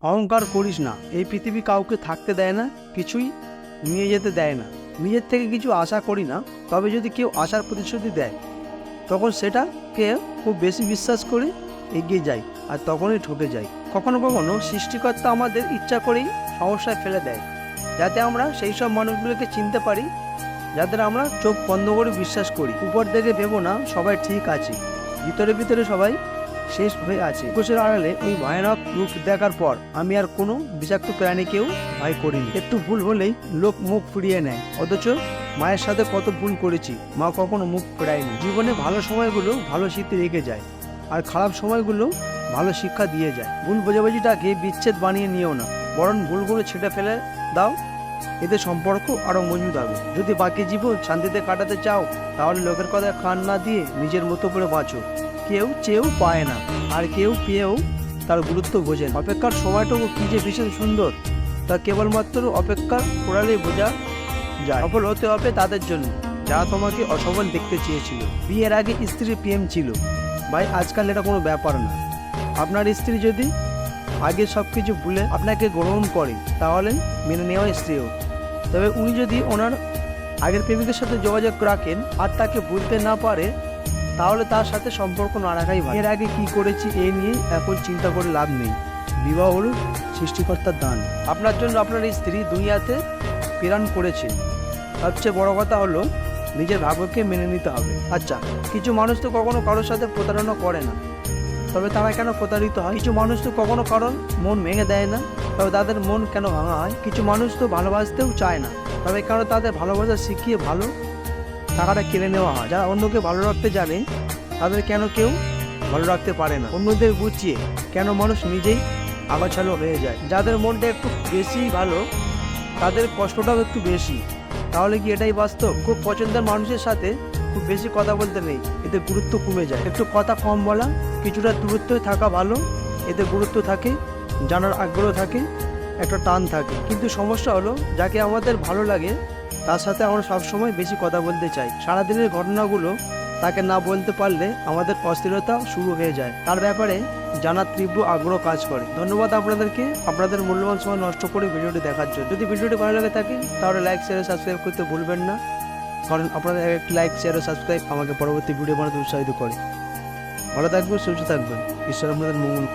অহংকার করিস না। এই পৃথিবী কাউকে থাকতে দেয় না, কিছুই নিয়ে যেতে দেয় না। নিজের থেকে কিছু আশা করি না, তবে যদি কেউ আশার প্রতিশ্রুতি দেয় তখন সেটাকে খুব বেশি বিশ্বাস করে এগিয়ে যাই, আর তখনই ঠকে যাই। কখনো কখনো সৃষ্টিকর্তা আমাদের ইচ্ছা করেই সমস্যায় ফেলে দেয়, যাতে আমরা সেই সব মানুষগুলোকে চিনতে পারি যাদের আমরা চোখ বন্ধ করে বিশ্বাস করি। উপর থেকে ভেবো না সবাই ঠিক আছে, ভিতরে ভিতরে সবাই শেষ হয়ে আছে। মুখোশের আড়ালে ওই ভয়ানক রূপ দেখার পর আমি আর কোনো বিষাক্ত প্রাণীকেও ভয় করিনি। একটু ভুল হলেই লোক মুখ ফিরিয়ে নেয়, অথচ মায়ের সাথে কত ভুল করেছি, মা কখনো মুখ ফেরায়নি। জীবনে ভালো সময়গুলো ভালো স্মৃতি রেখে যায়, আর খারাপ সময়গুলো ভালো শিক্ষা দিয়ে যায়। ভুল বোঝাবুঝিটাকে বিচ্ছেদ বানিয়ে নিও না, বরং ভুলগুলো ছেটে ফেলে দাও, এতে সম্পর্ক আরো মজবুত হবে। যদি বাকি জীবন শান্তিতে কাটাতে চাও, তাহলে লোকের কথা কান না দিয়ে নিজের মতো করে বাঁচো। কেউ চেয়েও পায় না, আর কেউ পেয়েও তার গুরুত্ব বোঝে না। অপেক্ষার সময়টুকু কি যে ভীষণ সুন্দর, তা কেবলমাত্র অপেক্ষা করালেই বোঝা যায়। সফল হতে হবে তাদের জন্য যারা তোমাকে অসফল দেখতে চেয়েছিল। বিয়ের আগে স্ত্রীর প্রেম ছিল ভাই, আজকাল এটা কোনো ব্যাপার না। আপনার স্ত্রী যদি আগে সব কিছু ভুলে আপনাকে গ্রহণ করে, তাহলে মেনে নেওয়া স্ত্রীও। তবে উনি যদি ওনার আগের প্রেমিকের সাথে যোগাযোগ রাখেন আর তাকে ভুলতে না পারে, তাহলে তার সাথে সম্পর্ক না রাখাই ভালো। এর আগে কি করেছি এ নিয়ে এখন চিন্তা করে লাভ নেই। বিবাহ হলো সৃষ্টিকর্তার দান। আপনার জন্য আপনার স্ত্রী দুনিয়াতে প্রেরণ করেছেন। সবচেয়ে বড় কথা হলো নিজের ভাগ্যকে মেনে নিতে হবে। আচ্ছা, কিছু মানুষ তো কখনো কারোর সাথে প্রতারণা করে না, তবে তারা কেন প্রতারিত হয়? কিছু মানুষ তো কখনো কারণ মন ভেঙে দেয় না, তবে তাদের মন কেন ভাঙা হয়? কিছু মানুষ তো ভালোবাসতেও চায় না, তবে কেন তাদের ভালোবাসা শিখিয়ে ভালো টাকাটা কেড়ে নেওয়া হয়? যারা অন্যকে ভালো রাখতে জানে, তাদের কেন কেউ ভালো রাখতে পারে না? অন্যদের বুঝিয়ে কেন মানুষ নিজেই আগাছালো হয়ে যায়? যাদের মনটা একটু বেশি ভালো, তাদের কষ্টটাও একটু বেশি। তাহলে কি এটাই বাস্তব? খুব পছন্দের মানুষের সাথে খুব বেশি কথা বলতে নেই, এতে গুরুত্ব কমে যায়। একটু কথা কম বলা, কিছুটা দূরত্বে থাকা ভালো, এতে গুরুত্ব থাকে, জানার আগ্রহ থাকে, একটা টান থাকে। কিন্তু সমস্যা হলো, যাকে আমাদের ভালো লাগে তার সাথে আমরা সবসময় বেশি কথা বলতে চাই। সারাদিনের ঘটনাগুলো তাকে না বলতে পারলে আমাদের অস্থিরতা শুরু হয়ে যায়। তার ব্যাপারে জানার তীব্র আগ্রহ কাজ করে। ধন্যবাদ আপনাদেরকে আপনাদের মূল্যবান সময় নষ্ট করে ভিডিওটি দেখার জন্য। যদি ভিডিওটি ভালো লাগে থাকে, তাহলে লাইক, শেয়ার, সাবস্ক্রাইব করতে ভুলবেন না, কারণ আপনাদের একটি লাইক, শেয়ার ও সাবস্ক্রাইব আমাকে পরবর্তী ভিডিও বানাতে উৎসাহিত করে। ভালো থাকবেন, সুস্থ থাকবেন, ঈশ্বর আপনাদের মঙ্গল করুন।